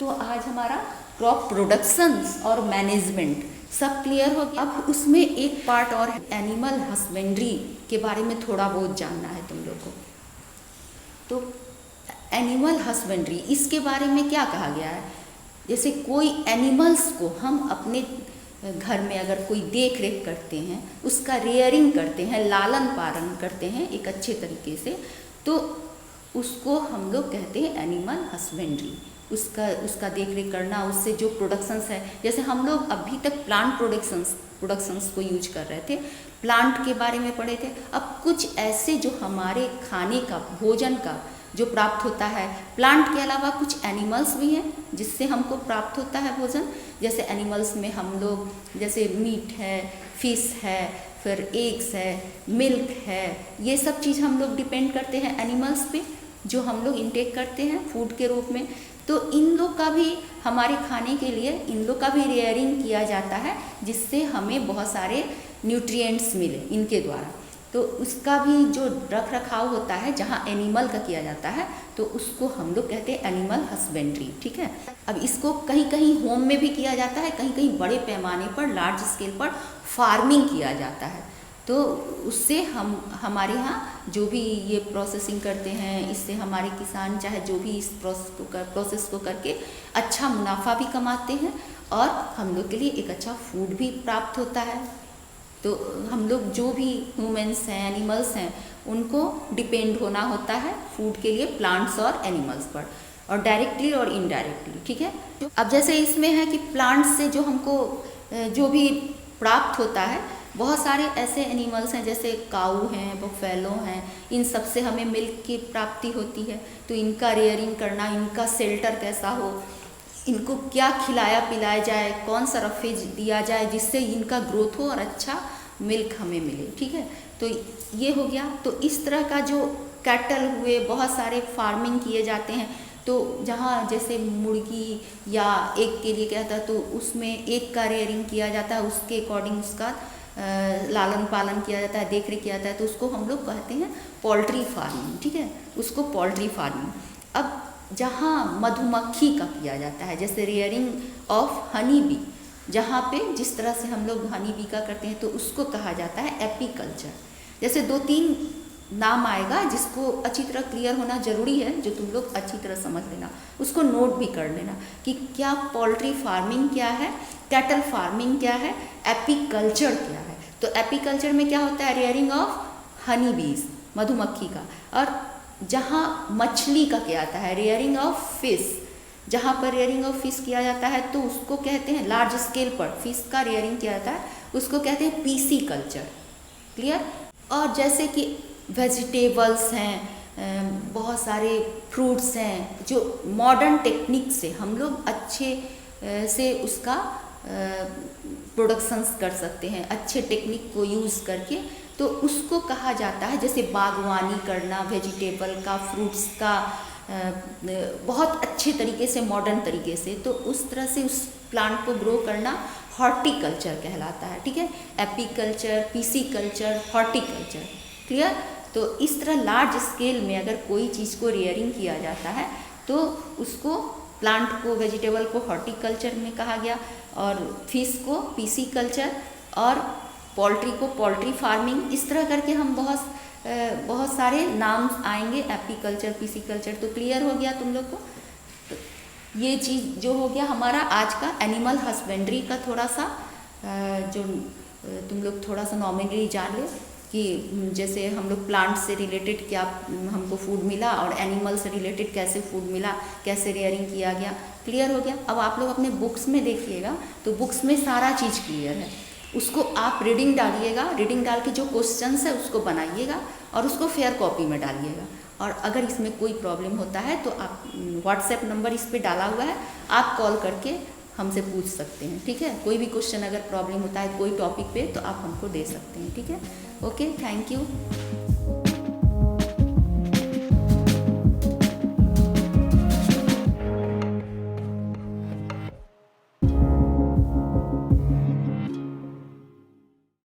तो आज हमारा क्रॉप प्रोडक्शन और मैनेजमेंट सब क्लियर हो गया। अब उसमें एक पार्ट और एनिमल हस्बेंड्री के बारे में थोड़ा बहुत जानना है तुम लोग को। तो एनिमल हस्बेंड्री, इसके बारे में क्या कहा गया है, जैसे कोई एनिमल्स को हम अपने घर में अगर कोई देख रेख करते हैं, उसका रेयरिंग करते हैं, लालन पालन करते हैं एक अच्छे तरीके से, तो उसको हम लोग कहते हैं एनिमल हस्बेंड्री। उसका देख रेख करना, उससे जो प्रोडक्शंस है, जैसे हम लोग अभी तक प्लांट प्रोडक्शंस को यूज कर रहे थे, प्लांट के बारे में पढ़े थे। अब कुछ ऐसे जो हमारे खाने का, भोजन का जो प्राप्त होता है, प्लांट के अलावा कुछ एनिमल्स भी हैं जिससे हमको प्राप्त होता है भोजन। जैसे एनिमल्स में हम लोग जैसे मीट है, फिश है, फिर एग्स है, मिल्क है, ये सब चीज़ हम लोग डिपेंड करते हैं एनिमल्स पे, जो हम लोग इंटेक करते हैं फूड के रूप में। तो इन लोग का भी हमारे खाने के लिए इन लोग का भी रेयरिंग किया जाता है, जिससे हमें बहुत सारे न्यूट्रिएंट्स मिले इनके द्वारा। तो उसका भी जो रख रखाव होता है जहाँ एनिमल का किया जाता है, तो उसको हम लोग कहते हैं एनिमल हस्बेंड्री, ठीक है। अब इसको कहीं कहीं होम में भी किया जाता है, कहीं कहीं बड़े पैमाने पर, लार्ज स्केल पर फार्मिंग किया जाता है। तो उससे हमारे यहाँ जो भी ये प्रोसेसिंग करते हैं, इससे हमारे किसान चाहे जो भी इस प्रोसेस को करके अच्छा मुनाफा भी कमाते हैं, और हम लोग के लिए एक अच्छा फूड भी प्राप्त होता है। तो हम लोग जो भी ह्यूमंस हैं, एनिमल्स हैं, उनको डिपेंड होना होता है फूड के लिए प्लांट्स और एनिमल्स पर, और डायरेक्टली और इनडायरेक्टली, ठीक है। अब जैसे इसमें है कि प्लांट्स से जो हमको जो भी प्राप्त होता है, बहुत सारे ऐसे एनिमल्स हैं जैसे काऊ हैं, बफेलो हैं, इन सब से हमें मिल्क की प्राप्ति होती है। तो इनका रेयरिंग करना, इनका शेल्टर कैसा हो, इनको क्या खिलाया पिलाया जाए, कौन सा रफेज दिया जाए जिससे इनका ग्रोथ हो और अच्छा मिल्क हमें मिले, ठीक है। तो ये हो गया। तो इस तरह का जो कैटल हुए, बहुत सारे फार्मिंग किए जाते हैं। तो जहाँ जैसे मुर्गी या एग के लिए क्या था, तो उसमें एग का रेयरिंग किया जाता है, उसके अकॉर्डिंग उसका लालन पालन किया जाता है, देख रेख किया जाता है। तो उसको हम लोग कहते हैं पोल्ट्री फार्मिंग, ठीक है, उसको पोल्ट्री फार्मिंग। अब जहाँ मधुमक्खी का किया जाता है, जैसे रेयरिंग ऑफ हनी बी, जहाँ पे जिस तरह से हम लोग हनी बी का करते हैं, तो उसको कहा जाता है एपीकल्चर। जैसे 2-3 नाम आएगा जिसको अच्छी तरह क्लियर होना जरूरी है, जो तुम लोग अच्छी तरह समझ लेना, उसको नोट भी कर लेना कि क्या पोल्ट्री फार्मिंग क्या है, कैटल फार्मिंग क्या है, एपीकल्चर क्या है। तो एपीकल्चर में क्या होता है, रेयरिंग ऑफ हनी बीज, मधुमक्खी का। और जहाँ मछली का क्या आता है, रेयरिंग ऑफ फिश, जहाँ पर रेयरिंग ऑफ फिश किया जाता है तो उसको कहते हैं, लार्ज स्केल पर फिश का रेयरिंग किया जाता है, उसको कहते हैं पीसी कल्चर, क्लियर। और जैसे कि वेजिटेबल्स हैं, बहुत सारे फ्रूट्स हैं, जो मॉडर्न टेक्निक से हम लोग अच्छे से उसका प्रोडक्शंस कर सकते हैं, अच्छे टेक्निक को यूज़ करके। तो उसको कहा जाता है, जैसे बागवानी करना वेजिटेबल का, फ्रूट्स का, बहुत अच्छे तरीके से, मॉडर्न तरीके से, तो उस तरह से उस प्लांट को ग्रो करना हॉर्टिकल्चर कहलाता है, ठीक है। Apiculture, PC culture, horticulture, clear. तो इस तरह लार्ज स्केल में अगर कोई चीज़ को रेयरिंग किया जाता है, तो उसको, प्लांट को, वेजिटेबल को हॉर्टिकल्चर में कहा गया, और फिश को पीसी कल्चर, और पोल्ट्री को पोल्ट्री फार्मिंग। इस तरह करके हम बहुत सारे नाम आएंगे, एपीकल्चर, पीसी कल्चर। तो क्लियर हो गया तुम लोग को। तो ये चीज़ जो हो गया हमारा आज का एनिमल हस्बेंड्री का, थोड़ा सा जो तुम लोग थोड़ा सा नॉर्मली जान ले कि जैसे हम लोग प्लांट से रिलेटेड क्या हमको फूड मिला, और एनिमल से रिलेटेड कैसे फूड मिला, कैसे रेयरिंग किया गया, क्लियर हो गया। अब आप लोग अपने बुक्स में देखिएगा, तो बुक्स में सारा चीज़ क्लियर है। उसको आप रीडिंग डालिएगा, रीडिंग डाल के जो क्वेश्चंस है उसको बनाइएगा, और उसको फेयर कॉपी में डालिएगा। और अगर इसमें कोई प्रॉब्लम होता है तो आप, व्हाट्सएप नंबर इस पर डाला हुआ है, आप कॉल करके हमसे पूछ सकते हैं, ठीक है। कोई भी क्वेश्चन अगर प्रॉब्लम होता है कोई टॉपिक पे, तो आप हमको दे सकते हैं, ठीक है। Okay, thank you.